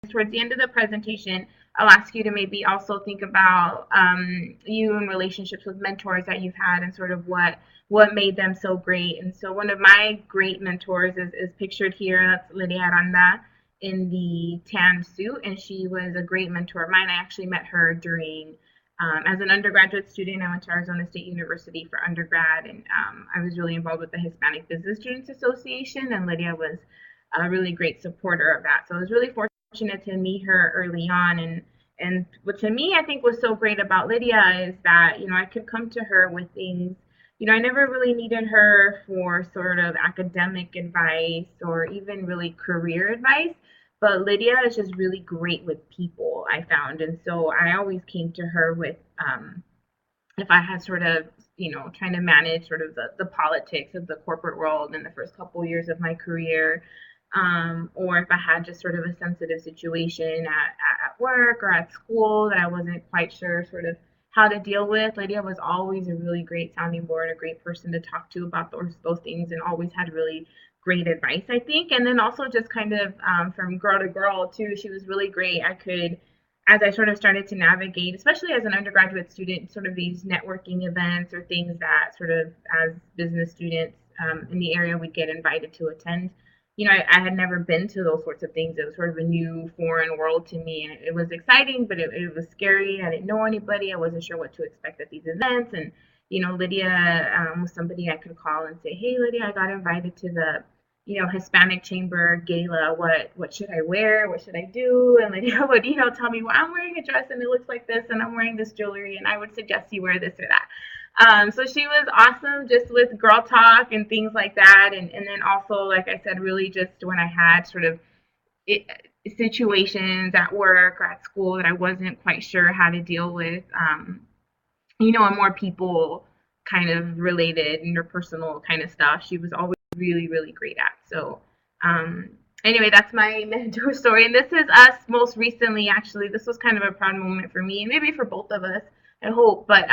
towards the end of the presentation, I'll ask you to maybe also think about you and relationships with mentors that you've had and sort of what made them so great. And so one of my great mentors is pictured here. That's Lydia Aranda in the tan suit, and she was a great mentor of mine. I actually met her during as an undergraduate student. I went to Arizona State University for undergrad, and I was really involved with the Hispanic Business Students Association, and Lydia was a really great supporter of that. So I was really fortunate to meet her early on, and what to me I think was so great about Lydia is that I could come to her with things. I never really needed her for sort of academic advice or even really career advice, but Lydia is just really great with people, I found. And so I always came to her with if I had sort of trying to manage sort of the politics of the corporate world in the first couple of years of my career, or if I had just sort of a sensitive situation at work or at school that I wasn't quite sure sort of how to deal with. Lydia was always a really great sounding board, a great person to talk to about those things, and always had really great advice, I think. And then also just kind of from girl to girl too, she was really great. As I sort of started to navigate, especially as an undergraduate student, sort of these networking events or things that sort of as business students in the area we'd get invited to attend. I had never been to those sorts of things. It was sort of a new foreign world to me, and it was exciting, but it was scary. I didn't know anybody. I wasn't sure what to expect at these events. And Lydia was somebody I could call and say, "Hey, Lydia, I got invited to the Hispanic Chamber Gala. What should I wear? What should I do?" And Lydia would tell me, "Well, I'm wearing a dress and it looks like this, and I'm wearing this jewelry, and I would suggest you wear this or that." So she was awesome just with girl talk and things like that. And then also, like I said, really just when I had sort of it, situations at work or at school that I wasn't quite sure how to deal with, and more people kind of related interpersonal kind of stuff, she was always really, really great at. So, anyway, that's my mentor story. And this is us most recently, actually. This was kind of a proud moment for me and maybe for both of us, I hope. But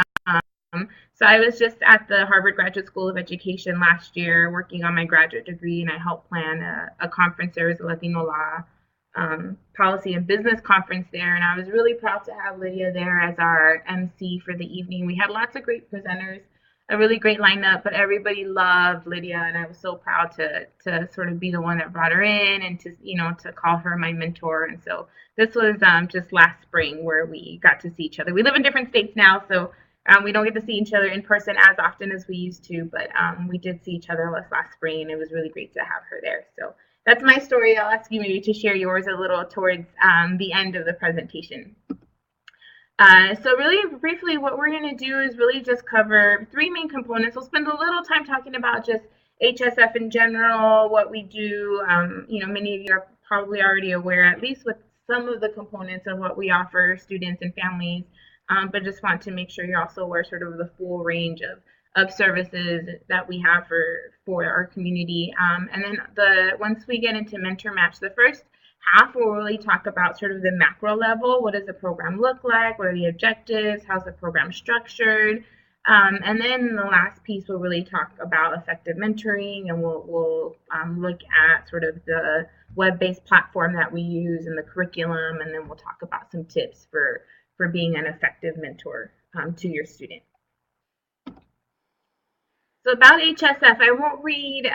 so I was just at the Harvard Graduate School of Education last year working on my graduate degree, and I helped plan a conference. There was a Latino law policy and business conference there, and I was really proud to have Lydia there as our MC for the evening. We had lots of great presenters, a really great lineup, but everybody loved Lydia, and I was so proud to sort of be the one that brought her in and to call her my mentor. And so this was just last spring where we got to see each other. We live in different states now, so we don't get to see each other in person as often as we used to, but we did see each other last spring, and it was really great to have her there. So that's my story. I'll ask you maybe to share yours a little towards the end of the presentation. So really briefly, what we're going to do is really just cover three main components. We'll spend a little time talking about just HSF in general, what we do. Many of you are probably already aware, at least with some of the components of what we offer students and families, but just want to make sure you're also aware sort of the full range of services that we have for our community. And then once we get into Mentor Match, the first half will really talk about sort of the macro level. What does the program look like? What are the objectives? How's the program structured? And then the last piece will really talk about effective mentoring, and we'll look at sort of the web-based platform that we use and the curriculum, and then we'll talk about some tips for being an effective mentor to your student. So about HSF, I won't read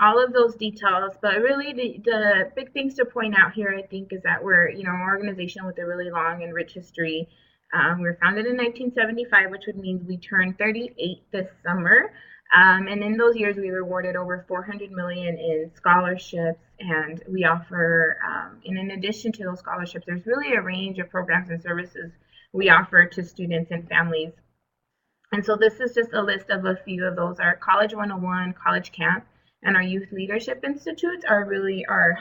all of those details, but really the big things to point out here, I think, is that we're an organization with a really long and rich history. We were founded in 1975, which would mean we turned 38 this summer. And in those years, we awarded over $400 million in scholarships, and we offer, and in addition to those scholarships, there's really a range of programs and services we offer to students and families. And so this is just a list of a few of those. Our College 101, College Camp, and our Youth Leadership Institutes are really our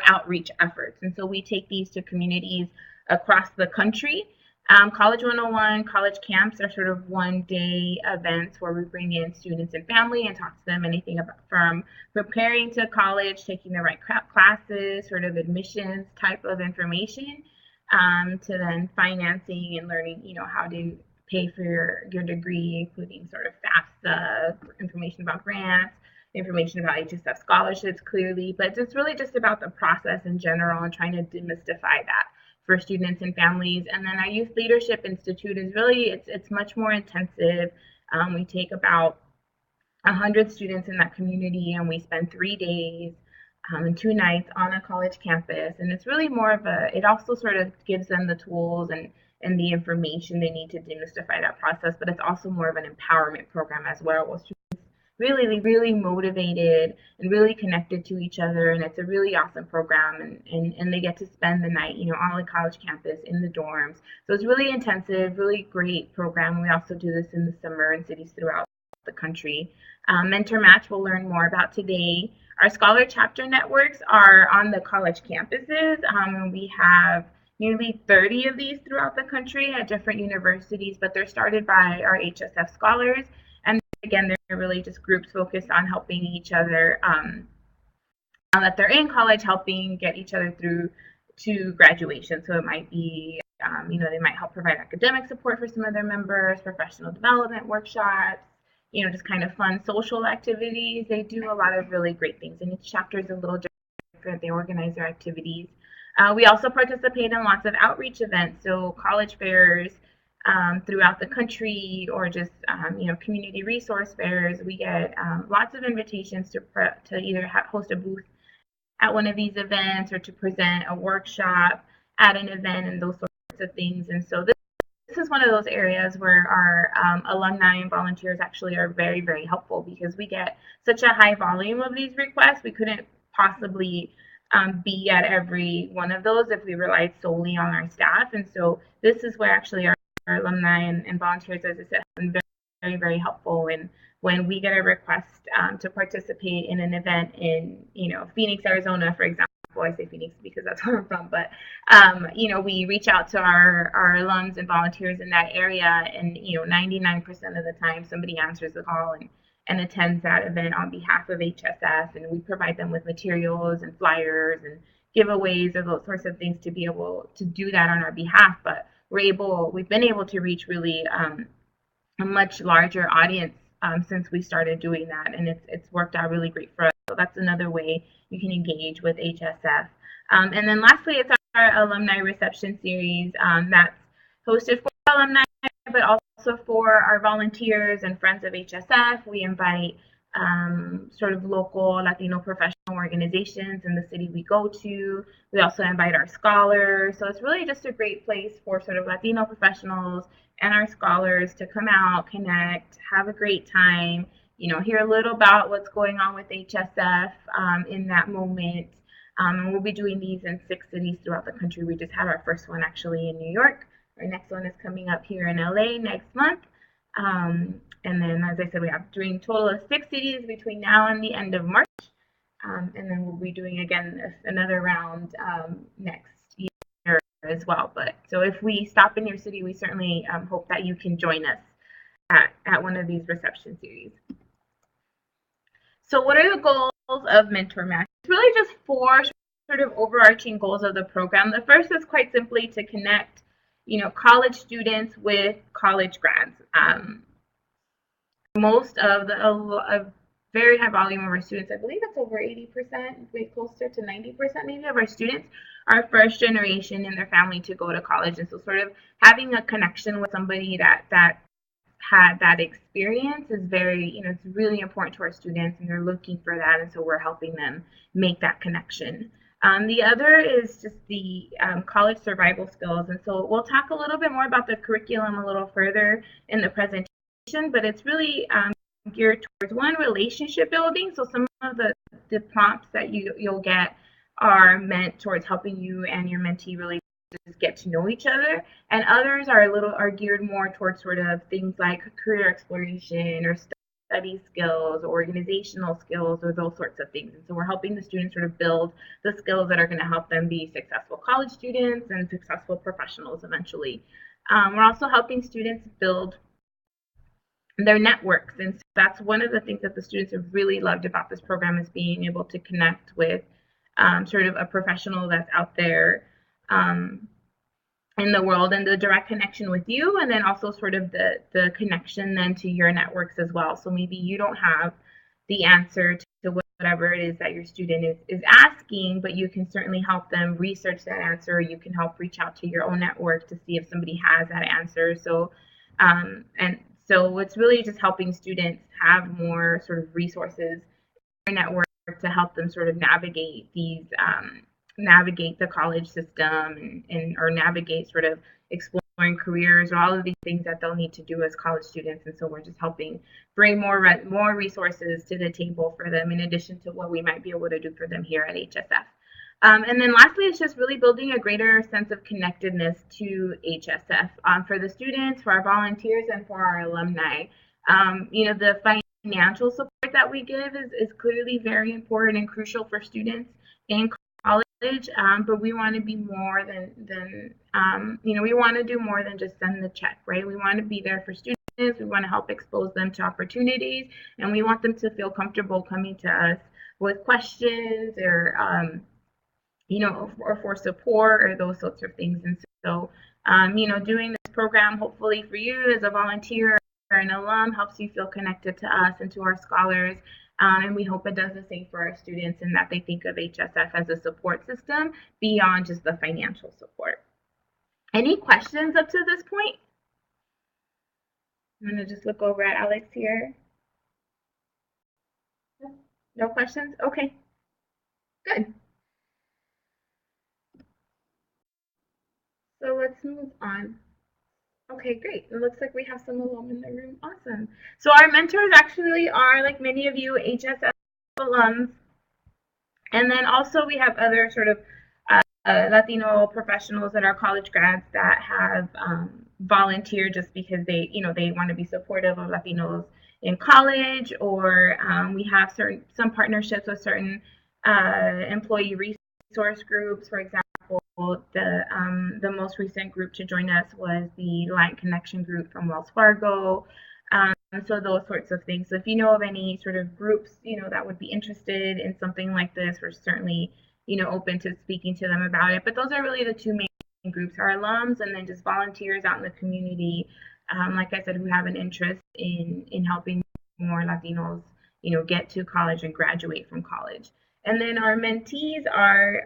outreach efforts. And so we take these to communities across the country. College 101, College Camps are sort of one-day events where we bring in students and family and talk to them anything about from preparing to college, taking the right classes, sort of admissions type of information, to then financing and learning, how to pay for your degree, including sort of FAFSA, information about grants, information about HSF scholarships clearly, but it's really just about the process in general and trying to demystify that for students and families. And then our Youth Leadership Institute is really, it's much more intensive. We take about 100 students in that community, and we spend 3 days and 2 nights on a college campus. And it's really more of it also sort of gives them the tools and the information they need to demystify that process, but it's also more of an empowerment program as well. Really, really motivated and really connected to each other, and it's a really awesome program, and they get to spend the night, on the college campus in the dorms. So it's really intensive, really great program. We also do this in the summer in cities throughout the country. Mentor Match we'll learn more about today. Our Scholar Chapter networks are on the college campuses, and we have nearly 30 of these throughout the country at different universities, but they're started by our HSF scholars. And again, they're really just groups focused on helping each other, now that they're in college, helping get each other through to graduation. So it might be, they might help provide academic support for some of their members, professional development workshops, just kind of fun social activities. They do a lot of really great things, and each chapter is a little different. They organize their activities. We also participate in lots of outreach events, so college fairs throughout the country, or just community resource fairs. We get lots of invitations to either host a booth at one of these events or to present a workshop at an event and those sorts of things. And so this is one of those areas where our alumni and volunteers actually are very, very helpful, because we get such a high volume of these requests. We couldn't possibly be at every one of those if we relied solely on our staff. And so this is where actually our alumni and volunteers, as I said, have been very, very helpful. And when we get a request to participate in an event in, Phoenix, Arizona, for example, I say Phoenix because that's where I'm from, but we reach out to our alums and volunteers in that area, and 99% of the time somebody answers the call and attends that event on behalf of HSF, and we provide them with materials and flyers and giveaways or those sorts of things to be able to do that on our behalf. But we've been able to reach really a much larger audience since we started doing that, and it's worked out really great for us. So that's another way you can engage with HSF. And then lastly, it's our alumni reception series that's hosted for alumni, but also for our volunteers and friends of HSF. We invite sort of local Latino professional organizations in the city we go to. We also invite our scholars. So it's really just a great place for sort of Latino professionals and our scholars to come out, connect, have a great time, hear a little about what's going on with HSF in that moment. And we'll be doing these in 6 cities throughout the country. We just had our first one actually in New York. Our next one is coming up here in LA next month. And then, as I said, we have doing a total of 6 cities between now and the end of March. And then we'll be doing again another round next year as well. But so if we stop in your city, we certainly hope that you can join us at one of these reception series. So what are the goals of Mentor Match? It's really just 4 sort of overarching goals of the program. The first is quite simply to connect, college students with college grads. Most of a very high volume of our students, I believe it's over 80%, way closer to 90% maybe of our students are first generation in their family to go to college. And so sort of having a connection with somebody that had that experience is very, it's really important to our students, and they're looking for that, and so we're helping them make that connection. The other is just the college survival skills, and so we'll talk a little bit more about the curriculum a little further in the presentation, but it's really geared towards relationship building. So some of the prompts that you'll get are meant towards helping you and your mentee really just get to know each other, and others are geared more towards sort of things like career exploration or study skills or organizational skills or those sorts of things. And so we're helping the students sort of build the skills that are going to help them be successful college students and successful professionals eventually. We're also helping students build their networks, and so that's one of the things that the students have really loved about this program, is being able to connect with sort of a professional that's out there in the world, and the direct connection with you, and then also sort of the connection then to your networks as well. So maybe you don't have the answer to whatever it is that your student is asking, but you can certainly help them research that answer. You can help reach out to your own network to see if somebody has that answer. And so it's really just helping students have more sort of resources in their network to help them sort of navigate navigate the college system and or navigate sort of exploring careers or all of these things that they'll need to do as college students. And so we're just helping bring more resources to the table for them in addition to what we might be able to do for them here at HSF. And then lastly, it's just really building a greater sense of connectedness to HSF for the students, for our volunteers, and for our alumni. The financial support that we give is clearly very important and crucial for students in college, but we want to be more than we want to do more than just send the check, right? We want to be there for students. We want to help expose them to opportunities, and we want them to feel comfortable coming to us with questions or for support or those sorts of things. And so, doing this program hopefully for you as a volunteer or an alum helps you feel connected to us and to our scholars. And we hope it does the same for our students and that they think of HSF as a support system beyond just the financial support. Any questions up to this point? I'm going to just look over at Alex here. No questions? Okay, good. So let's move on. Okay, great. It looks like we have some alum in the room. Awesome. So our mentors actually are, like many of you, HSF alums. And then also we have other sort of Latino professionals that are college grads that have volunteered just because they want to be supportive of Latinos in college, or we have some partnerships with certain employee resource groups. For example, the most recent group to join us was the Light Connection group from Wells Fargo. So those sorts of things. So if you know of any sort of groups, that would be interested in something like this, we're certainly, open to speaking to them about it. But those are really the two main groups, our alums and then just volunteers out in the community, like I said, who have an interest in helping more Latinos, get to college and graduate from college. And then our mentees are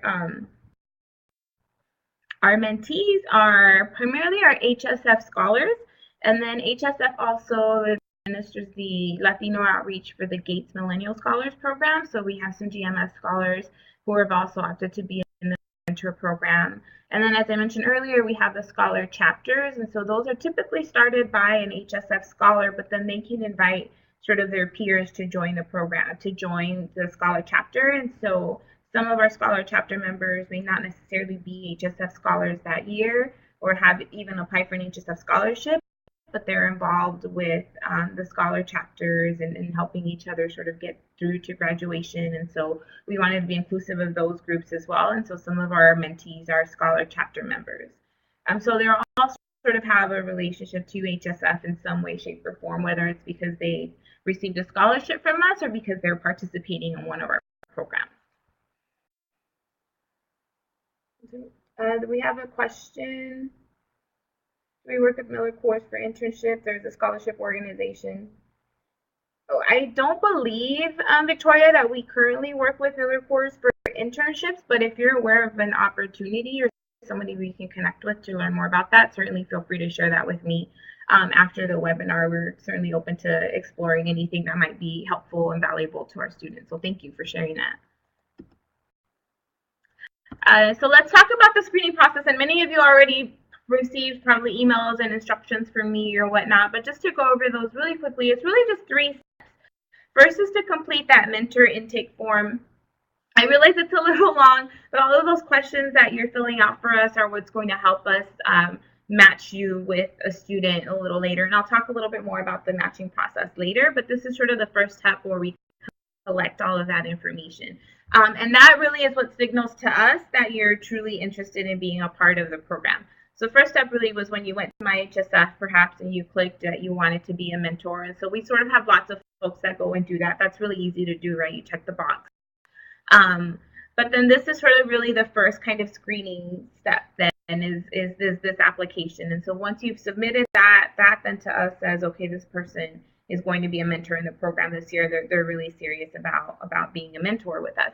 primarily our HSF scholars, and then HSF also administers the Latino outreach for the Gates Millennial Scholars Program. So we have some GMS scholars who have also opted to be in the mentor program. And then, as I mentioned earlier, we have the scholar chapters, and so those are typically started by an HSF scholar, but then they can invite sort of their peers to join the program, to join the scholar chapter. And so some of our scholar chapter members may not necessarily be HSF scholars that year or have even applied for an HSF scholarship, but they're involved with the scholar chapters and helping each other sort of get through to graduation. And so we wanted to be inclusive of those groups as well. And so some of our mentees are scholar chapter members. So they're all sort of have a relationship to HSF in some way, shape, or form, whether it's because they received a scholarship from us or because they're participating in one of our programs. We have a question. We work with Miller Coors for internship. There's a scholarship organization. Oh, I don't believe, Victoria, that we currently work with Miller Coors for internships, but if you're aware of an opportunity or somebody we can connect with to learn more about that, certainly feel free to share that with me after the webinar. We're certainly open to exploring anything that might be helpful and valuable to our students. So thank you for sharing that. So let's talk about the screening process, and many of you already received probably emails and instructions from me or whatnot, but just to go over those really quickly, it's really just 3 steps. First is to complete that mentor intake form. I realize it's a little long, but all of those questions that you're filling out for us are what's going to help us match you with a student a little later, and I'll talk a little bit more about the matching process later, but this is sort of the first step where we collect all of that information. And that really is what signals to us that you're truly interested in being a part of the program. So first step really was when you went to my HSF perhaps and you clicked that you wanted to be a mentor. And so we sort of have lots of folks that go and do that. That's really easy to do, right? You check the box. But then this is sort of really the first kind of screening step then is this application. And so once you've submitted that then to us says, okay, this person is going to be a mentor in the program this year. They're really serious about being a mentor with us.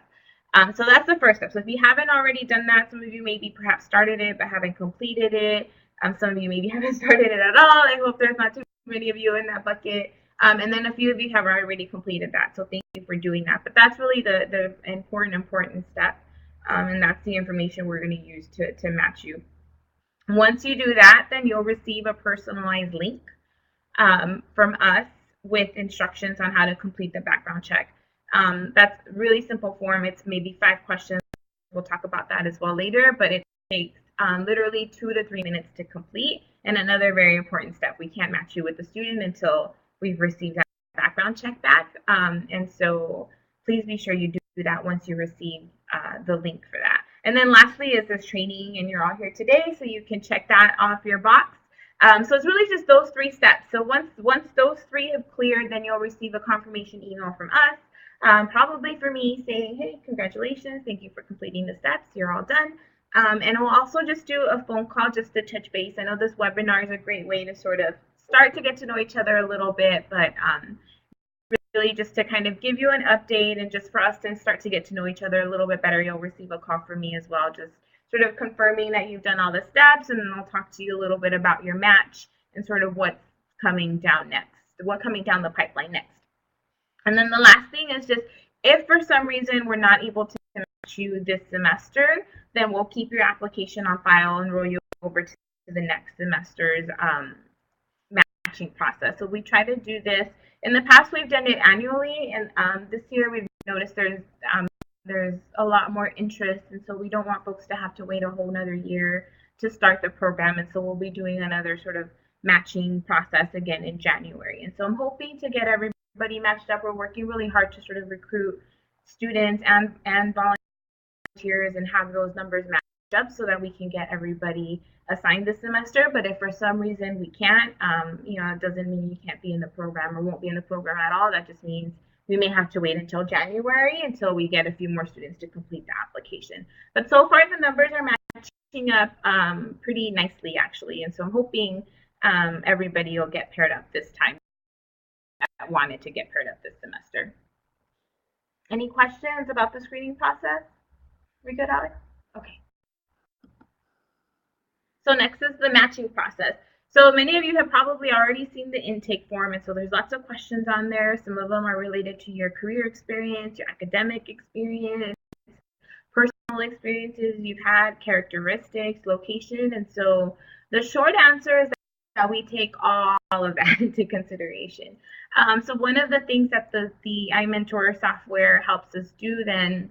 So that's the first step. So if you haven't already done that, some of you maybe perhaps started it but haven't completed it. Some of you maybe haven't started it at all. I hope there's not too many of you in that bucket. And then a few of you have already completed that. So thank you for doing that. But that's really the important step. And that's the information we're going to use to match you. Once you do that, then you'll receive a personalized link from us with instructions on how to complete the background check. That's really simple form. It's maybe 5 questions. We'll talk about that as well later, but it takes literally 2 to 3 minutes to complete. And another very important step, we can't match you with the student until we've received that background check back. And so please be sure you do that once you receive the link for that. And then lastly is this training, and you're all here today, so you can check that off your box. So it's really just those 3 steps. So once those 3 have cleared, then you'll receive a confirmation email from us, probably for me, saying, hey, congratulations, thank you for completing the steps, you're all done. And we'll also just do a phone call just to touch base. I know this webinar is a great way to sort of start to get to know each other a little bit, but really just to kind of give you an update and just for us to start to get to know each other a little bit better. You'll receive a call from me as well, just sort of confirming that you've done all the steps, and then I'll talk to you a little bit about your match and sort of what's coming down the pipeline next. And then the last thing is just, if for some reason we're not able to match you this semester, then we'll keep your application on file and roll you over to the next semester's matching process. So we try to do this. In the past, we've done it annually, and this year we've noticed there's a lot more interest, and so we don't want folks to have to wait a whole nother year to start the program, and so we'll be doing another sort of matching process again in January. And so I'm hoping to get everybody matched up. We're working really hard to sort of recruit students and volunteers and have those numbers matched up so that we can get everybody assigned this semester. But if for some reason we can't, it doesn't mean you can't be in the program or won't be in the program at all. That just means we may have to wait until January until we get a few more students to complete the application. But so far the numbers are matching up pretty nicely, actually. And so I'm hoping everybody will get paired up this time that wanted to get paired up this semester. Any questions about the screening process? We good, Alex? Okay. So next is the matching process. So many of you have probably already seen the intake form, and so there's lots of questions on there. Some of them are related to your career experience, your academic experience, personal experiences you've had, characteristics, location. And so the short answer is that we take all of that into consideration. So one of the things that the iMentor software helps us do then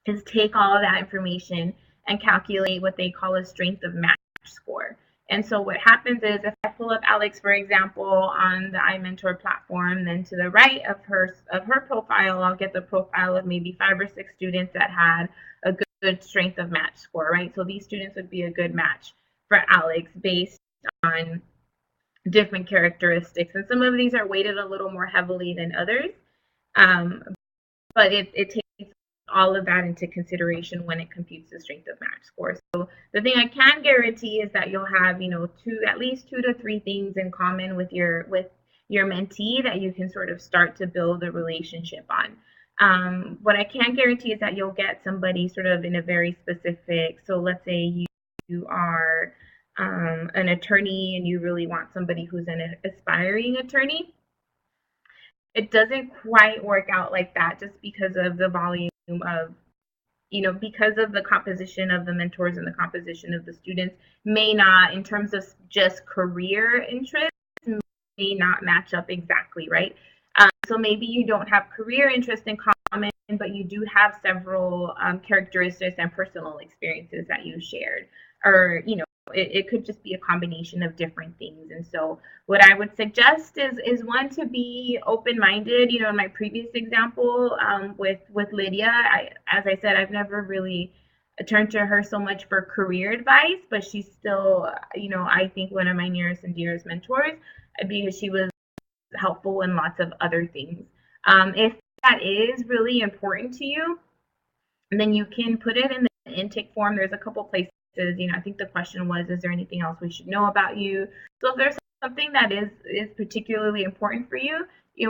is take all of that information and calculate what they call a strength of match score. And so what happens is, if I pull up Alex, for example, on the iMentor platform, then to the right of her profile, I'll get the profile of maybe 5 or 6 students that had a good strength of match score, right? So these students would be a good match for Alex based on different characteristics. And some of these are weighted a little more heavily than others, but it takes all of that into consideration when it computes the strength of match score. So the thing I can guarantee is that you'll have, at least 2 to 3 things in common with your mentee that you can sort of start to build a relationship on. What I can guarantee is that you'll get somebody sort of in a very specific, so let's say you are an attorney and you really want somebody who's an aspiring attorney. It doesn't quite work out like that just because of the volume of, because of the composition of the mentors and the composition of the students may not, in terms of just career interests, may not match up exactly, right? So maybe you don't have career interest in common, but you do have several characteristics and personal experiences that you shared, or, it could just be a combination of different things. And so what I would suggest is one, to be open-minded. In my previous example with Lydia, as I said, I've never really turned to her so much for career advice, but she's still, I think one of my nearest and dearest mentors, because she was helpful in lots of other things. If that is really important to you, then you can put it in the intake form. There's a couple places. I think the question was, is there anything else we should know about you? So if there's something that is particularly important for you,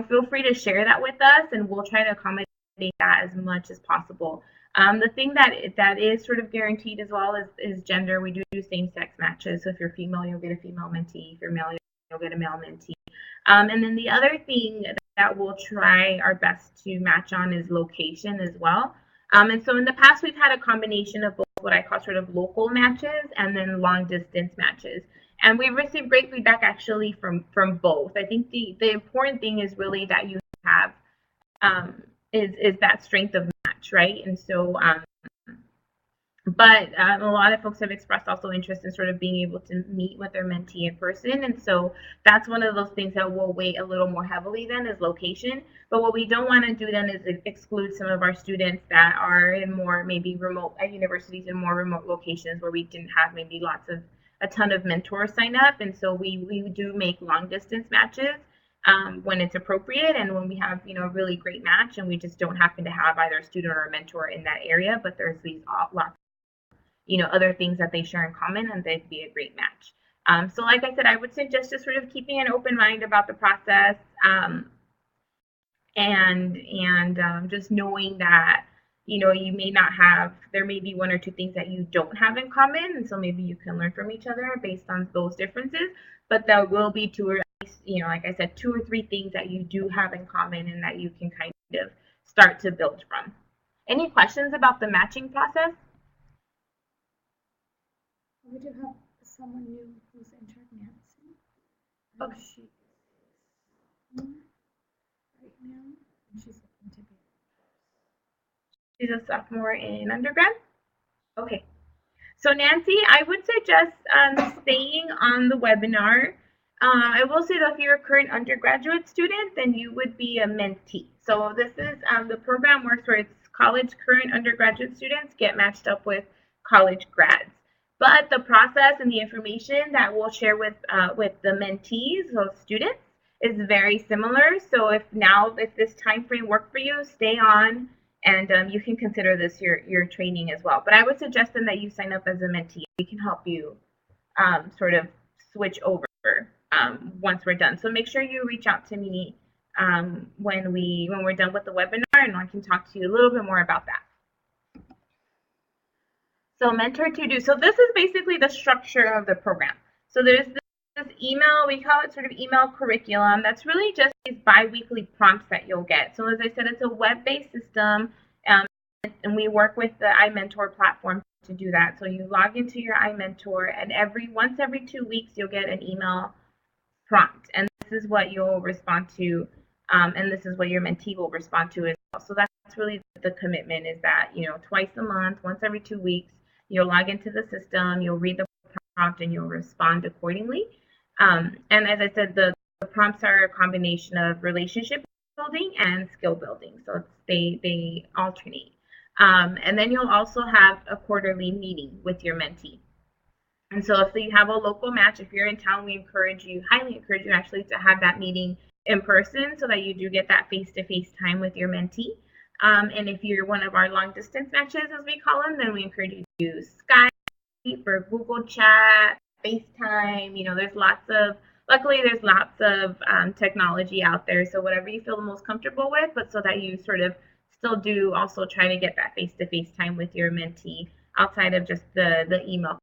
feel free to share that with us, and we'll try to accommodate that as much as possible. The thing that is sort of guaranteed as well is gender. We do same-sex matches. So if you're female, you'll get a female mentee. If you're male, you'll get a male mentee. And then the other thing that we'll try our best to match on is location as well. And so in the past, we've had a combination of both what I call sort of local matches and then long distance matches. And we've received great feedback actually from both. I think the important thing is really that you have is that strength of match, right? And so but a lot of folks have expressed also interest in sort of being able to meet with their mentee in person. And so that's one of those things that will weigh a little more heavily then is location. But what we don't want to do then is exclude some of our students that are in more maybe remote at universities in more remote locations where we didn't have maybe a ton of mentors sign up. And so we do make long distance matches when it's appropriate and when we have a really great match and we just don't happen to have either a student or a mentor in that area, but there's these lots other things that they share in common, and they'd be a great match. So like I said, I would suggest just sort of keeping an open mind about the process, and just knowing that you may not have, there may be one or two things that you don't have in common, and so maybe you can learn from each other based on those differences, but there will be two or like I said, 2 or 3 things that you do have in common and that you can kind of start to build from. Any questions about the matching process? We do have someone new who's entered, Nancy. Okay. She is right now, and she's looking to be. She's a sophomore in undergrad? Okay. So Nancy, I would suggest staying on the webinar. I will say that if you're a current undergraduate student, then you would be a mentee. So this is the program works where it's college current undergraduate students get matched up with college grads. But the process and the information that we'll share with the mentees, those students, is very similar. So if this time frame worked for you, stay on, and you can consider this your training as well. But I would suggest then that you sign up as a mentee. We can help you sort of switch over once we're done. So make sure you reach out to me when we're done with the webinar, and I can talk to you a little bit more about that. So mentor to do. So this is basically the structure of the program. So there's this email, we call it sort of email curriculum. That's really just these bi-weekly prompts that you'll get. So as I said, it's a web-based system, and we work with the iMentor platform to do that. So you log into your iMentor, and once every 2 weeks, you'll get an email prompt. And this is what you'll respond to, and this is what your mentee will respond to as well. So that's really the commitment, is that, twice a month, once every 2 weeks, you'll log into the system, you'll read the prompt, and you'll respond accordingly. And as I said, the prompts are a combination of relationship building and skill building. So they alternate. And then you'll also have a quarterly meeting with your mentee. And so if you have a local match, if you're in town, we highly encourage you actually to have that meeting in person so that you do get that face-to-face time with your mentee. And if you're one of our long distance matches, as we call them, then we encourage you to use Skype or Google Chat, FaceTime. Luckily there's lots of technology out there. So whatever you feel the most comfortable with, but so that you sort of still do also try to get that face-to-face time with your mentee outside of just the email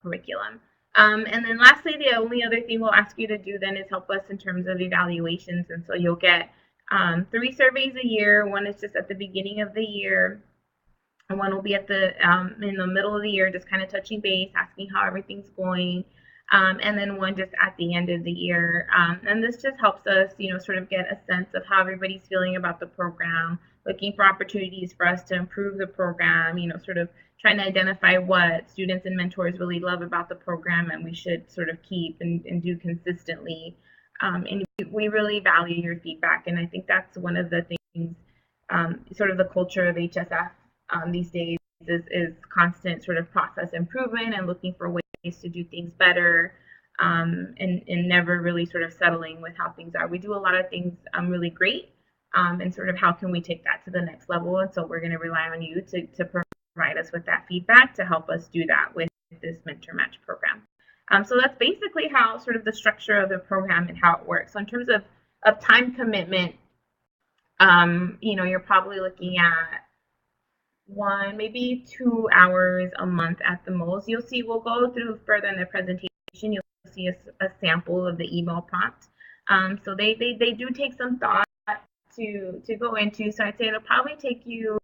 curriculum. And then lastly, the only other thing we'll ask you to do then is help us in terms of evaluations. And so you'll get 3 surveys a year. One is just at the beginning of the year, and one will be at in the middle of the year, just kind of touching base, asking how everything's going, and then one just at the end of the year. And this just helps us, sort of get a sense of how everybody's feeling about the program, looking for opportunities for us to improve the program, sort of trying to identify what students and mentors really love about the program and we should sort of keep and do consistently. And we really value your feedback, and I think that's one of the things, sort of the culture of HSF these days is constant sort of process improvement and looking for ways to do things better, and never really sort of settling with how things are. We do a lot of things really great, and sort of how can we take that to the next level, and so we're going to rely on you to provide us with that feedback to help us do that with this mentor match program. So that's basically how sort of the structure of the program and how it works. So in terms of time commitment, you're probably looking at 1, maybe 2 hours a month at the most. You'll see, we'll go through further in the presentation. You'll see a sample of the email prompt. So they do take some thought to go into. So I'd say it'll probably take you,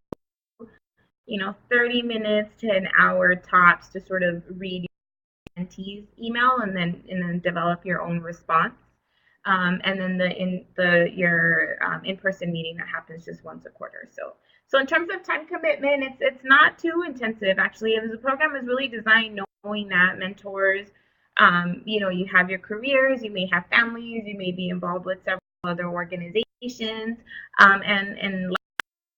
30 minutes to an hour tops to sort of read your mentee's email and then develop your own response. And then your in-person meeting that happens just once a quarter. So in terms of time commitment, it's not too intensive actually. The program is really designed knowing that mentors, you have your careers, you may have families, you may be involved with several other organizations, and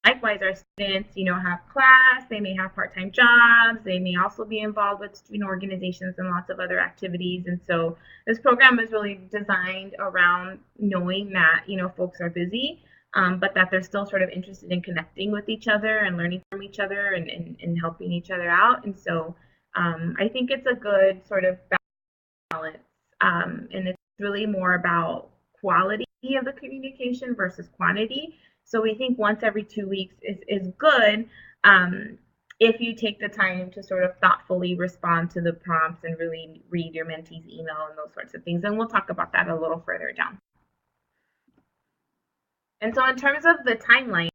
likewise, our students, have class, they may have part-time jobs, they may also be involved with student organizations and lots of other activities. And so this program is really designed around knowing that, folks are busy, but that they're still sort of interested in connecting with each other and learning from each other and helping each other out. And so I think it's a good sort of balance. And it's really more about quality of the communication versus quantity. So we think once every 2 weeks is good, if you take the time to sort of thoughtfully respond to the prompts and really read your mentee's email and those sorts of things. And we'll talk about that a little further down. And so in terms of the timeline,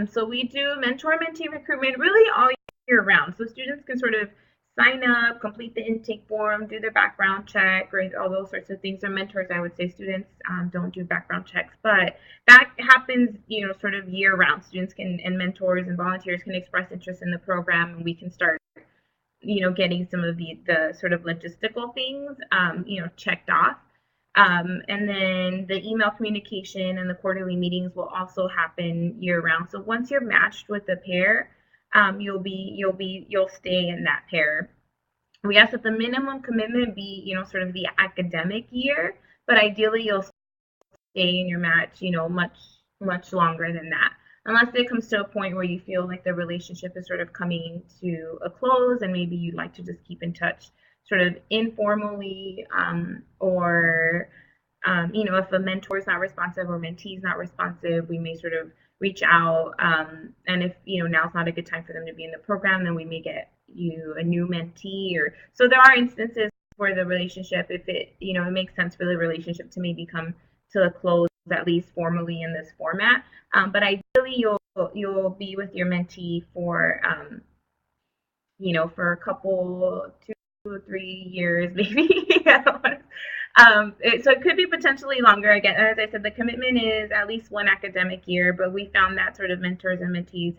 so we do mentor-mentee recruitment really all year round. So students can sort of sign up, complete the intake form, do their background check, or all those sorts of things. Or mentors, I would say students don't do background checks, but that happens, sort of year round. Students can, and mentors and volunteers can express interest in the program, and we can start, getting some of the sort of logistical things, checked off. And then the email communication and the quarterly meetings will also happen year round. So once you're matched with a pair, you'll stay in that pair. We ask that the minimum commitment be, sort of the academic year, but ideally you'll stay in your match, much longer than that. Unless it comes to a point where you feel like the relationship is sort of coming to a close and maybe you'd like to just keep in touch sort of informally, or if a mentor is not responsive or mentee is not responsive, we may sort of reach out, and if now's not a good time for them to be in the program, then we may get you a new mentee. Or so there are instances where the relationship, if it it makes sense for the relationship to maybe come to a close, at least formally in this format. But ideally, you'll be with your mentee for for a couple, 2 or 3 years, maybe. So it could be potentially longer. Again, as I said, the commitment is at least one academic year, but we found that sort of mentors and mentees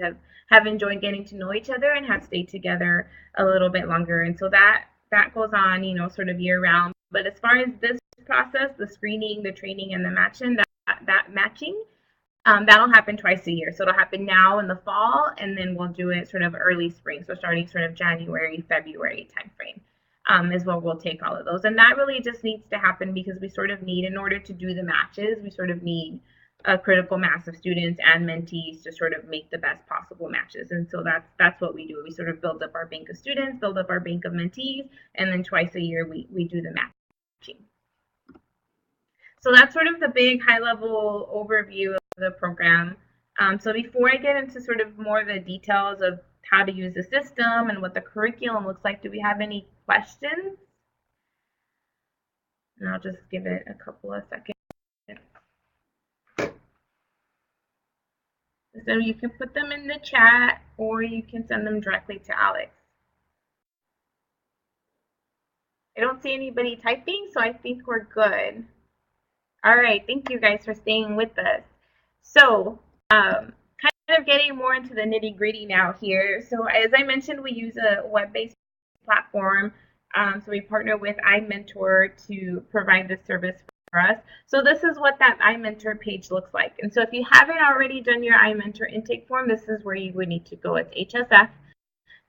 have enjoyed getting to know each other and have stayed together a little bit longer. And so that goes on, sort of year round. But as far as this process, the screening, the training, and the matching, that matching, that'll happen twice a year. So it'll happen now in the fall, and then we'll do it sort of early spring. So starting sort of January, February timeframe. Is where we'll take all of those. And that really just needs to happen because we sort of need, in order to do the matches, we sort of need a critical mass of students and mentees to sort of make the best possible matches. And so that's what we do. We sort of build up our bank of students, build up our bank of mentees, and then twice a year we do the matching. So that's sort of the big high-level overview of the program. So before I get into sort of more of the details of how to use the system and what the curriculum looks like, do we have any questions? And I'll just give it a couple of seconds. So you can put them in the chat or you can send them directly to Alex. I don't see anybody typing, so I think we're good. All right, thank you guys for staying with us. So kind of getting more into the nitty gritty now here. So as I mentioned, we use a web-based platform. So we partner with iMentor to provide this service for us. So this is what that iMentor page looks like. And so if you haven't already done your iMentor intake form, this is where you would need to go. It's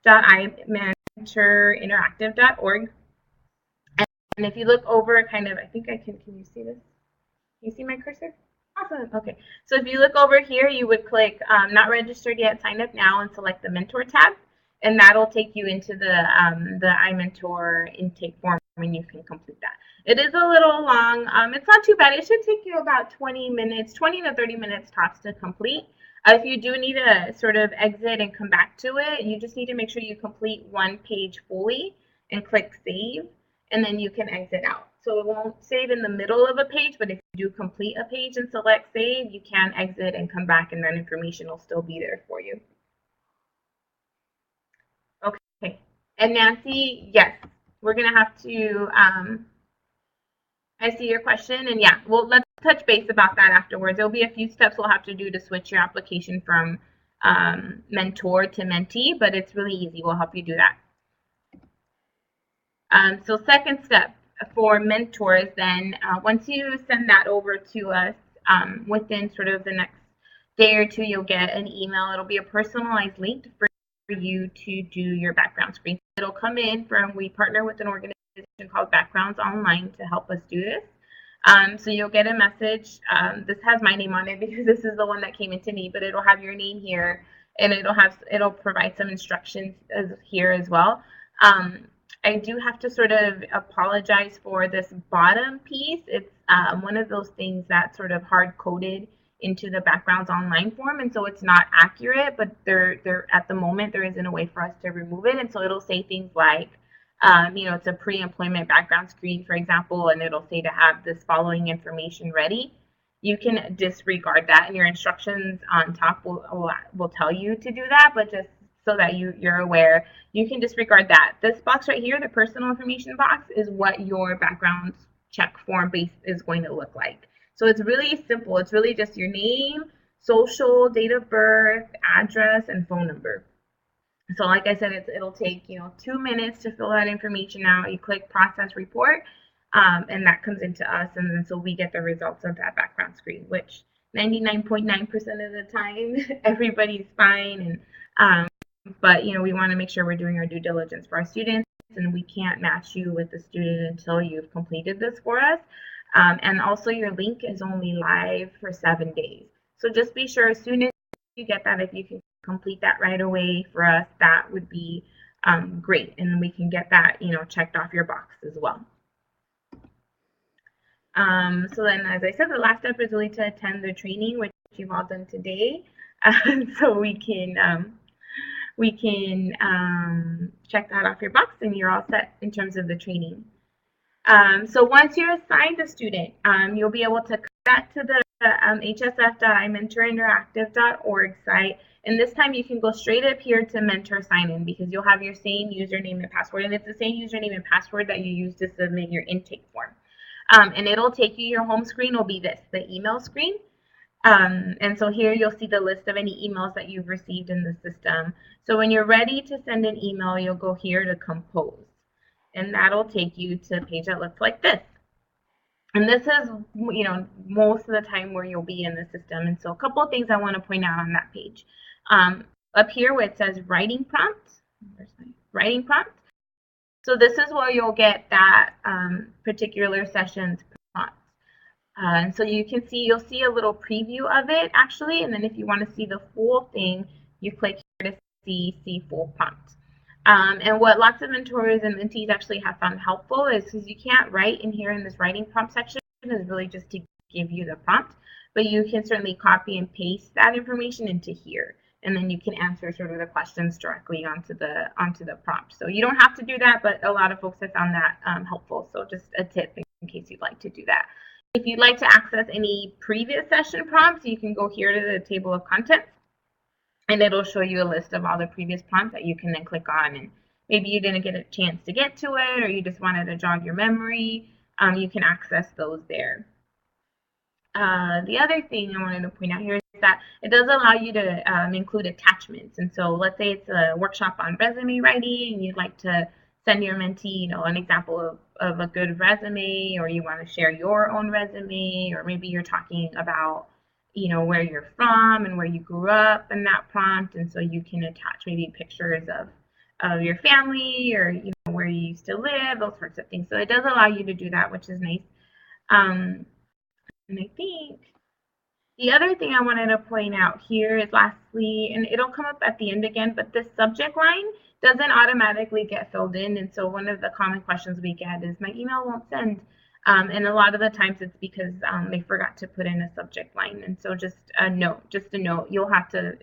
hsf.imentorinteractive.org. And if you look over kind of, I think I can you see this? Can you see my cursor? Awesome. Okay. So if you look over here, you would click not registered yet, sign up now, and select the mentor tab. and that'll take you into the iMentor intake form, and you can complete that. It is a little long. It's not too bad. It should take you about 20 minutes, 20 to 30 minutes tops to complete. If you do need to sort of exit and come back to it, you just need to make sure you complete one page fully and click save, and then you can exit out. So it won't save in the middle of a page, but if you do complete a page and select save, you can exit and come back, and that information will still be there for you. Okay. And Nancy, yes, we're going to have to, I see your question, and yeah, well, let's touch base about that afterwards. There'll be a few steps we'll have to do to switch your application from mentor to mentee, but it's really easy. We'll help you do that. So second step for mentors, then once you send that over to us, within sort of the next day or two, you'll get an email. It'll be a personalized link for you to do your background screen. It'll come in from, we partner with an organization called Backgrounds Online to help us do this. So you'll get a message. This has my name on it because this is the one that came into me, but it'll have your name here, and it'll provide some instructions here as well. I do have to sort of apologize for this bottom piece. It's one of those things that's sort of hard coded into the Backgrounds Online form, and so it's not accurate, but there at the moment there isn't a way for us to remove it, and so it'll say things like, it's a pre-employment background screen, for example, and it'll say to have this following information ready. You can disregard that, and your instructions on top will tell you to do that, but just so that you're aware, you can disregard that. This box right here, the personal information box, is what your background check form base is going to look like. So it's really simple. It's really just your name, social, date of birth, address, and phone number. So like I said, it'll take 2 minutes to fill that information out. You click process report, and that comes into us, and then so we get the results of that background screen, which 99.9% of the time everybody's fine. And but we want to make sure we're doing our due diligence for our students, and we can't match you with the student until you've completed this for us. And also your link is only live for 7 days. So just be sure as soon as you get that, if you can complete that right away for us, that would be great, and we can get that checked off your box as well. So then, as I said, the last step is really to attend the training, which you've all done today, so we can check that off your box, and you're all set in terms of the training. So once you're assigned a student, you'll be able to come back to the hsf.imentorinteractive.org site, and this time you can go straight up here to mentor sign in, because you'll have your same username and password, and it's the same username and password that you use to submit your intake form. And it'll take you, your home screen will be this, the email screen. And so here you'll see the list of any emails that you've received in the system. So when you're ready to send an email, you'll go here to compose, and that'll take you to a page that looks like this. And this is, most of the time where you'll be in the system. And so a couple of things I want to point out on that page. Up here where it says writing prompt, so this is where you'll get that particular session's prompt. And so you'll see a little preview of it actually, and then if you want to see the full thing, you click here to see full prompt. And what lots of mentors and mentees actually have found helpful is, because you can't write in here in this writing prompt section, is really just to give you the prompt, but you can certainly copy and paste that information into here, and then you can answer sort of the questions directly onto the prompt. So you don't have to do that, but a lot of folks have found that helpful. So just a tip in case you'd like to do that. If you'd like to access any previous session prompts, you can go here to the table of contents, and it'll show you a list of all the previous prompts that you can then click on. And maybe you didn't get a chance to get to it, or you just wanted to jog your memory, you can access those there. The other thing I wanted to point out here is that it does allow you to include attachments. And so let's say it's a workshop on resume writing, and you'd like to send your mentee, an example of a good resume, or you want to share your own resume, or maybe you're talking about where you're from and where you grew up in that prompt, and so you can attach maybe pictures of your family, or where you used to live, those sorts of things. So it does allow you to do that, which is nice. And I think the other thing I wanted to point out here is lastly, and it'll come up at the end again, but this subject line doesn't automatically get filled in. And so one of the common questions we get is, my email won't send. And a lot of the times it's because they forgot to put in a subject line. And so just a note, you'll have to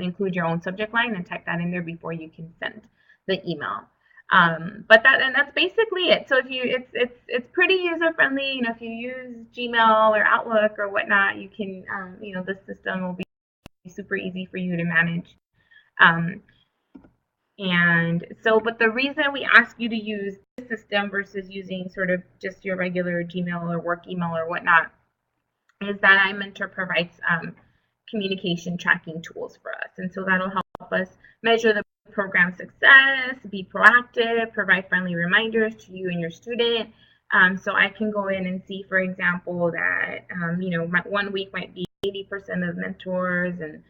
include your own subject line and type that in there before you can send the email. But that's basically it. So if you, it's pretty user friendly. You know, if you use Gmail or Outlook or whatnot, you can, the system will be super easy for you to manage. And so, but the reason we ask you to use this system versus using sort of just your regular Gmail or work email or whatnot is that iMentor provides communication tracking tools for us. And so that'll help us measure the program success, be proactive, provide friendly reminders to you and your student. So I can go in and see, for example, that, one week might be 80% of mentors and,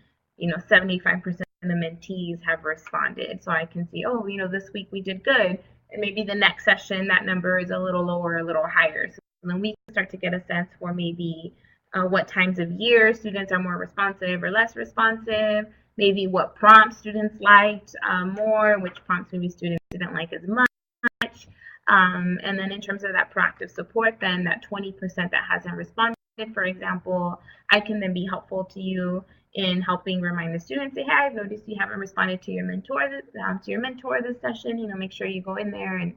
75% of the mentees have responded. So I can see, oh, this week we did good. And maybe the next session, that number is a little lower, a little higher. So then we can start to get a sense for maybe what times of year students are more responsive or less responsive, maybe what prompts students liked more, which prompts maybe students didn't like as much. And then in terms of that proactive support, then that 20% that hasn't responded, for example, I can then be helpful to you in helping remind the students, say, hey, I've noticed you haven't responded to your mentor this session. Make sure you go in there and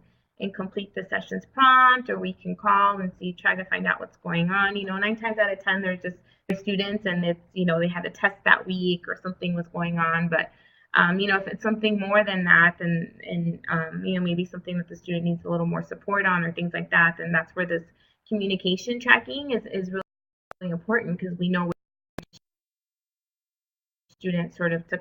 complete the session's prompt, or we can call and try to find out what's going on. 9 times out of 10, they're just the students, and it's, they had a test that week or something was going on. But if it's something more than that, and maybe something that the student needs a little more support on or things like that, then that's where this communication tracking is really important, because we know students sort of to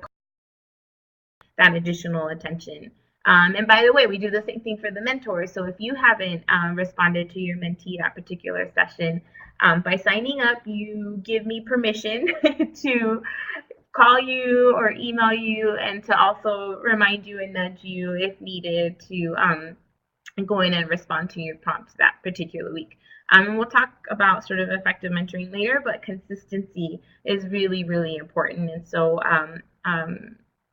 that additional attention. And by the way, we do the same thing for the mentors. So if you haven't responded to your mentee that particular session, by signing up, you give me permission to call you or email you, and to also remind you and nudge you if needed to go in and respond to your prompts that particular week. And we'll talk about sort of effective mentoring later, but consistency is really, really important. And so,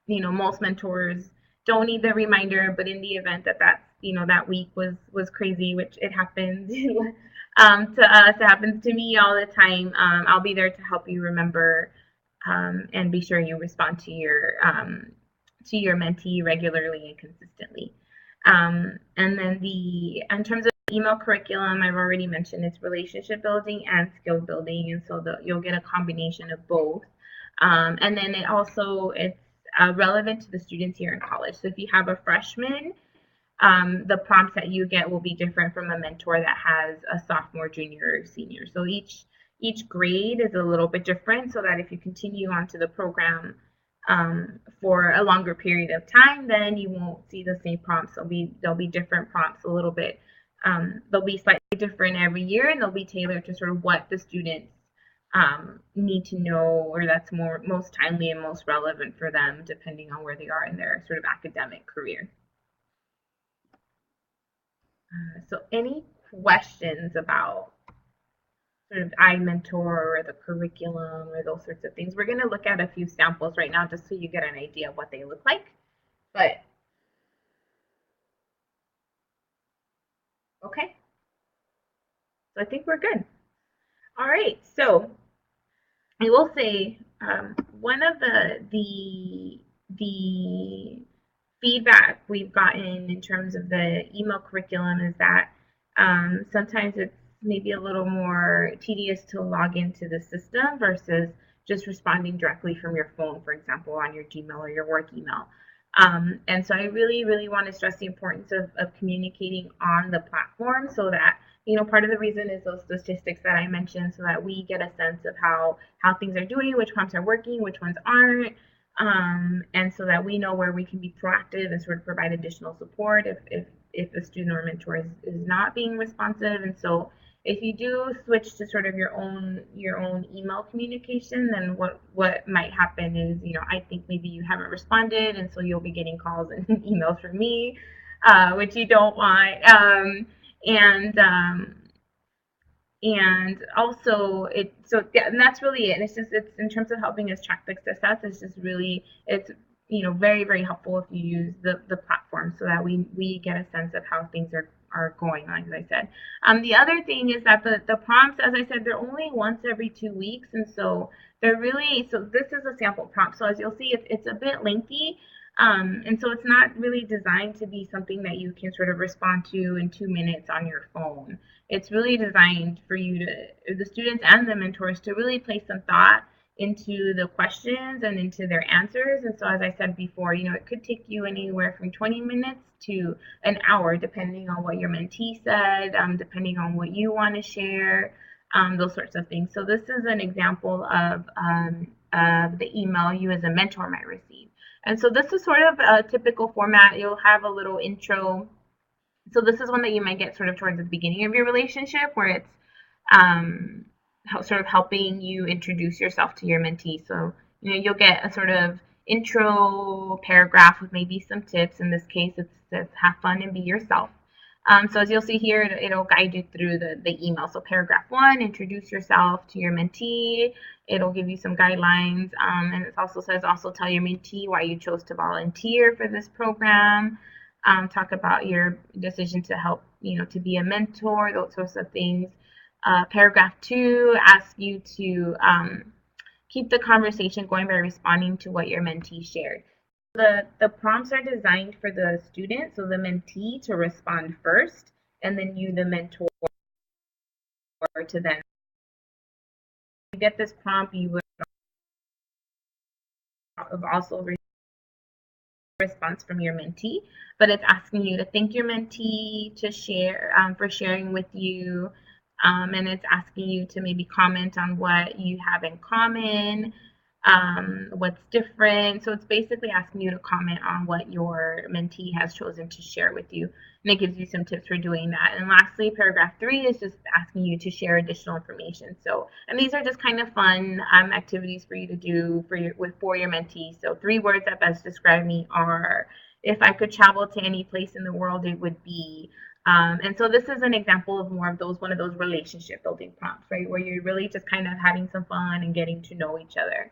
most mentors don't need the reminder, but in the event that that week was crazy, which it happens to us, it happens to me all the time. I'll be there to help you remember and be sure you respond to your mentee regularly and consistently. And then in terms of email curriculum, I've already mentioned it's relationship building and skill building, and so you'll get a combination of both. And then it's relevant to the students here in college. So if you have a freshman, the prompts that you get will be different from a mentor that has a sophomore, junior, or senior. So each grade is a little bit different, so that if you continue onto the program for a longer period of time, then you won't see the same prompts. There'll be different prompts a little bit. They'll be slightly different every year, and they'll be tailored to sort of what the students need to know, or that's most timely and most relevant for them, depending on where they are in their sort of academic career. So any questions about sort of iMentor or the curriculum or those sorts of things? We're going to look at a few samples right now just so you get an idea of what they look like. But okay, so I think we're good. All right, so I will say one of the feedback we've gotten in terms of the email curriculum is that sometimes it's maybe a little more tedious to log into the system versus just responding directly from your phone, for example, on your Gmail or your work email. And so I really, really want to stress the importance of communicating on the platform, so that, part of the reason is those statistics that I mentioned, so that we get a sense of how things are doing, which prompts are working, which ones aren't. And so that we know where we can be proactive and sort of provide additional support if a student or mentor is not being responsive. And so if you do switch to sort of your own email communication, then what might happen is, I think maybe you haven't responded, and so you'll be getting calls and emails from me, which you don't want. And also and that's really it. It's in terms of helping us track the success. It's just really, it's very, very helpful if you use the platform so that we get a sense of how things are going, like I said. The other thing is that the prompts, as I said, they're only once every 2 weeks, and so so this is a sample prompt. So as you'll see, it's a bit lengthy, and so it's not really designed to be something that you can sort of respond to in 2 minutes on your phone. It's really designed for the students and the mentors to really place some thought into the questions and into their answers. And so, as I said before, it could take you anywhere from 20 minutes to an hour, depending on what your mentee said, depending on what you want to share, those sorts of things. So, this is an example of the email you as a mentor might receive. And so, this is sort of a typical format. You'll have a little intro. So, this is one that you might get sort of towards the beginning of your relationship where it's um, sort of helping you introduce yourself to your mentee. So, you'll get a sort of intro paragraph with maybe some tips. In this case, it says have fun and be yourself. So as you'll see here, it'll guide you through the email. So paragraph 1, introduce yourself to your mentee. It'll give you some guidelines. And it also says also tell your mentee why you chose to volunteer for this program. Talk about your decision to help, to be a mentor, those sorts of things. Paragraph 2 asks you to keep the conversation going by responding to what your mentee shared. The prompts are designed for the student, so the mentee, to respond first, and then you, the mentor, to then. You get this prompt, you would have also response from your mentee, but it's asking you to thank your mentee to share for sharing with you, and it's asking you to maybe comment on what you have in common, what's different. So it's basically asking you to comment on what your mentee has chosen to share with you, and it gives you some tips for doing that. And lastly, paragraph 3 is just asking you to share additional information. So, and these are just kind of fun activities for you to do for your mentee. So 3 words that best describe me are, if I could travel to any place in the world, it would be. And so this is an example of more of one of those relationship building prompts, right, where you're really just kind of having some fun and getting to know each other.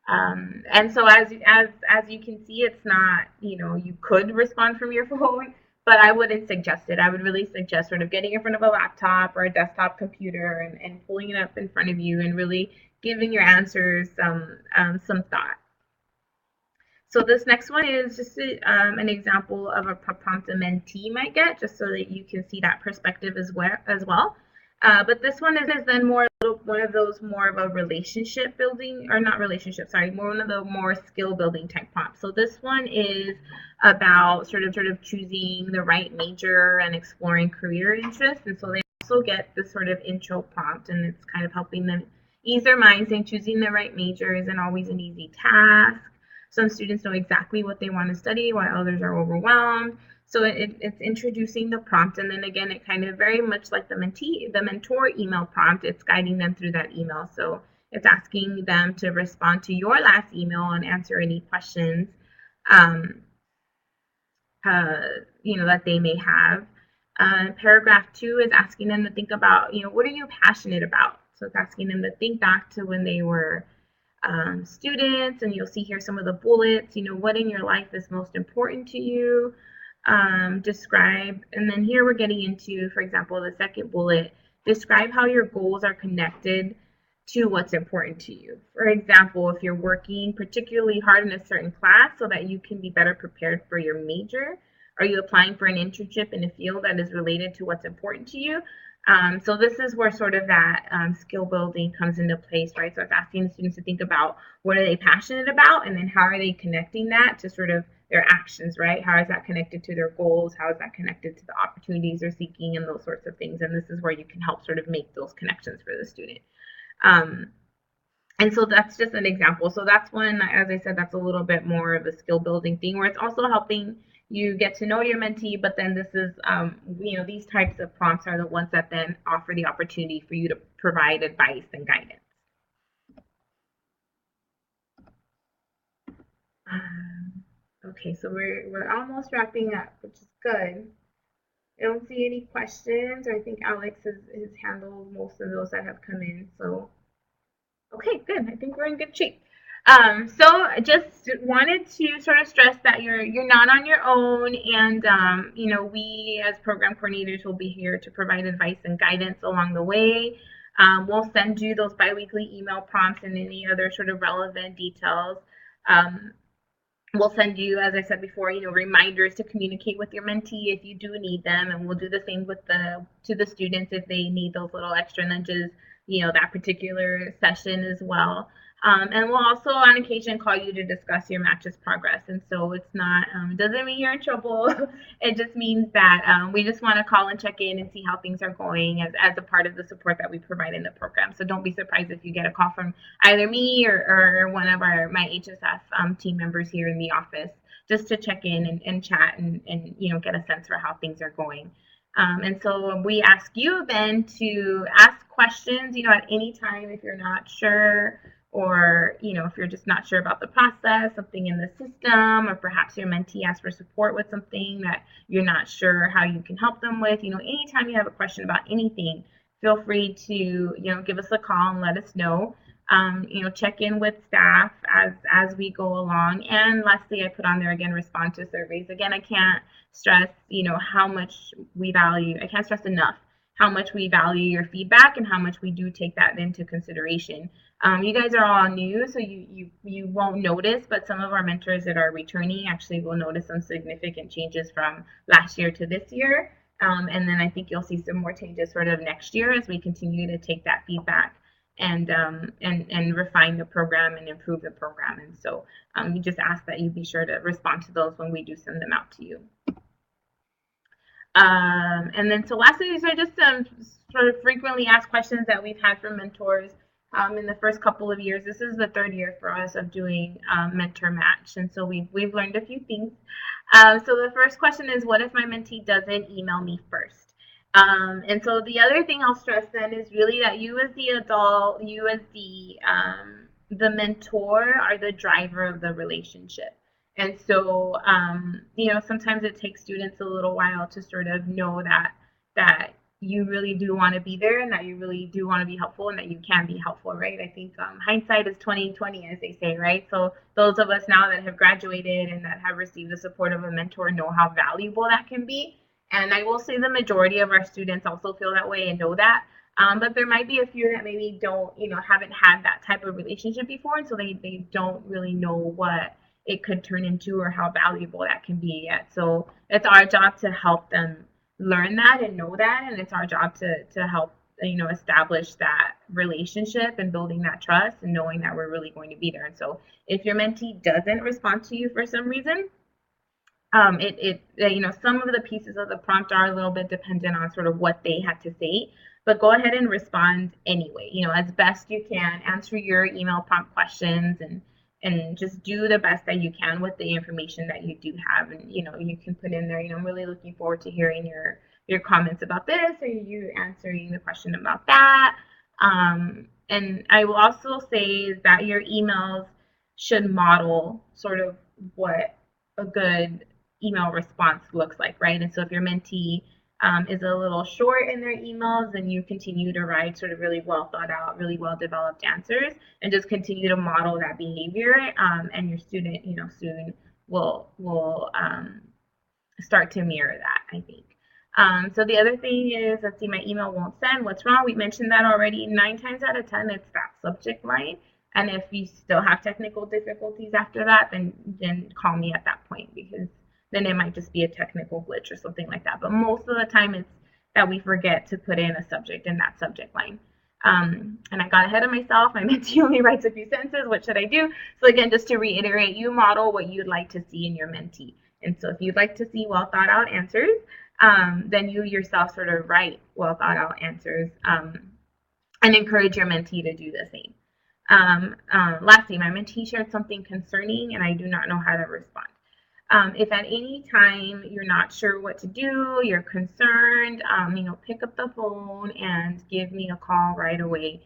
And so as you can see, it's not, you could respond from your phone, but I wouldn't suggest it. I would really suggest sort of getting in front of a laptop or a desktop computer and pulling it up in front of you and really giving your answers some thought. So this next one is just an example of a prompt a mentee might get, just so that you can see that perspective as well. But this one is then more one of those more of a relationship building, or not relationship, sorry, more one of the more skill building type prompts. So this one is about sort of choosing the right major and exploring career interests. And so they also get this sort of intro prompt, and it's kind of helping them ease their minds, saying choosing the right major isn't always an easy task. Some students know exactly what they want to study, while others are overwhelmed. So it's introducing the prompt, and then again, it kind of very much like the mentor email prompt, it's guiding them through that email. So it's asking them to respond to your last email and answer any questions, um, that they may have. Paragraph 2 is asking them to think about, what are you passionate about? So it's asking them to think back to when they were students, and you'll see here some of the bullets. What in your life is most important to you? Describe, and then here we're getting into, for example, the second bullet, describe how your goals are connected to what's important to you. For example, if you're working particularly hard in a certain class so that you can be better prepared for your major, are you applying for an internship in a field that is related to what's important to you? So this is where sort of that skill building comes into place, right? So it's asking the students to think about what are they passionate about, and then how are they connecting that to sort of their actions, right? How is that connected to their goals? How is that connected to the opportunities they're seeking, and those sorts of things? And this is where you can help sort of make those connections for the student. And so that's just an example. So that's one, as I said, that's a little bit more of a skill building thing, where it's also helping you get to know your mentee, but then this is, these types of prompts are the ones that then offer the opportunity for you to provide advice and guidance. Okay, so we're almost wrapping up, which is good. I don't see any questions, or I think Alex has handled most of those that have come in. So, okay, good. I think we're in good shape. So I just wanted to sort of stress that you're not on your own, and we as program coordinators will be here to provide advice and guidance along the way. We'll send you those biweekly email prompts and any other sort of relevant details. Um, we'll send you, as I said before, reminders to communicate with your mentee if you do need them, and we'll do the same with the students if they need those little extra nudges, that particular session as well. And we'll also on occasion call you to discuss your match's progress. And so it's not doesn't mean you're in trouble. It just means that we just want to call and check in and see how things are going as a part of the support that we provide in the program. So don't be surprised if you get a call from either me or one of my HSF team members here in the office, just to check in and chat and get a sense for how things are going. And so we ask you then to ask questions, at any time if you're not sure, or if you're just not sure about the process, something in the system, or perhaps your mentee asks for support with something that you're not sure how you can help them with. Anytime you have a question about anything, feel free to give us a call and let us know. Check in with staff as we go along. And lastly, I put on there again, respond to surveys. Again, I can't stress, how much we value. I can't stress enough how much we value your feedback and how much we do take that into consideration. You guys are all new, so you won't notice, but some of our mentors that are returning actually will notice some significant changes from last year to this year. And then I think you'll see some more changes sort of next year as we continue to take that feedback and refine the program and improve the program. And so we just ask that you be sure to respond to those when we do send them out to you. And then so lastly, these are just some sort of frequently asked questions that we've had from mentors in the first couple of years. This is the third year for us of doing mentor match, and so we've learned a few things. So the first question is, what if my mentee doesn't email me first? And so the other thing I'll stress then is really that you as the adult, you as the mentor are the driver of the relationship. And so, sometimes it takes students a little while to sort of know that you really do want to be there and that you really do want to be helpful and that you can be helpful, right? I think hindsight is 20/20, as they say, right? So those of us now that have graduated and that have received the support of a mentor know how valuable that can be. And I will say the majority of our students also feel that way and know that. But there might be a few that maybe don't, haven't had that type of relationship before, and so they don't really know what it could turn into or how valuable that can be yet. So it's our job to help them learn that and know that, and it's our job to help establish that relationship and building that trust and knowing that we're really going to be there. And so if your mentee doesn't respond to you for some reason, some of the pieces of the prompt are a little bit dependent on sort of what they had to say, but go ahead and respond anyway, as best you can. Answer your email prompt questions and just do the best that you can with the information that you do have. And you can put in there, I'm really looking forward to hearing your comments about this, or you answering the question about that. And I will also say that your emails should model sort of what a good email response looks like, right? And so if your mentee is a little short in their emails, then you continue to write sort of really well thought out, really well developed answers, and just continue to model that behavior. And your student, soon will start to mirror that, I think. So the other thing is, let's see, my email won't send. What's wrong? We mentioned that already. 9 times out of 10, it's that subject line. And if you still have technical difficulties after that, then call me at that point, because then it might just be a technical glitch or something like that. But most of the time, it's that we forget to put in a subject in that subject line. And I got ahead of myself. My mentee only writes a few sentences. What should I do? So again, just to reiterate, you model what you'd like to see in your mentee. And so if you'd like to see well thought out answers, then you yourself sort of write well thought out answers and encourage your mentee to do the same. Lastly, my mentee shared something concerning and I do not know how to respond. If at any time you're not sure what to do, you're concerned, pick up the phone and give me a call right away.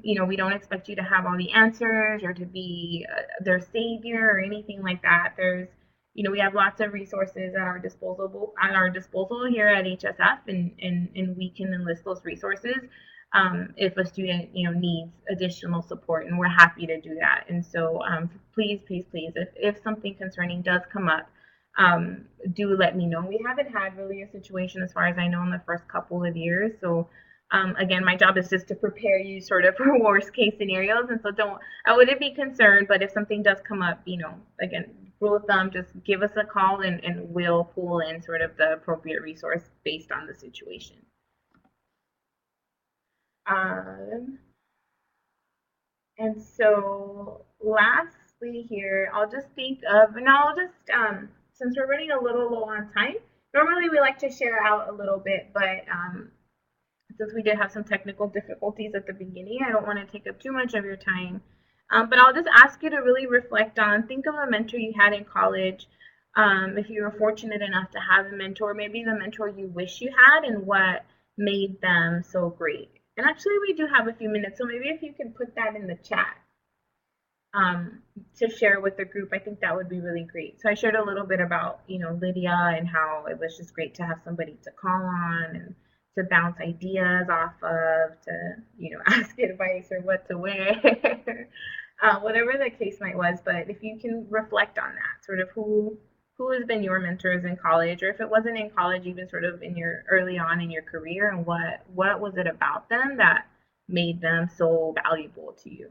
We don't expect you to have all the answers or to be their savior or anything like that. We have lots of resources at our disposal here at HSF, and we can enlist those resources. if a student needs additional support, and we're happy to do that. And so please, please, please, if something concerning does come up, do let me know. We haven't had really a situation, as far as I know, in the first couple of years. So again, my job is just to prepare you sort of for worst case scenarios. And so I wouldn't be concerned, but if something does come up, again, rule of thumb, just give us a call, and we'll pull in sort of the appropriate resource based on the situation. And so lastly here, I'll just think of, and I'll just, since we're running a little low on time, normally we like to share out a little bit, but since we did have some technical difficulties at the beginning, I don't want to take up too much of your time. But I'll just ask you to really reflect on, think of a mentor you had in college. If you were fortunate enough to have a mentor, maybe the mentor you wish you had and what made them so great. And actually, we do have a few minutes, so maybe if you can put that in the chat to share with the group, I think that would be really great. So I shared a little bit about, Lydia, and how it was just great to have somebody to call on and to bounce ideas off of, to, ask advice or what to wear, whatever the case might was. But if you can reflect on that, sort of who has been your mentors in college, or if it wasn't in college, even sort of in your early on in your career, and what was it about them that made them so valuable to you?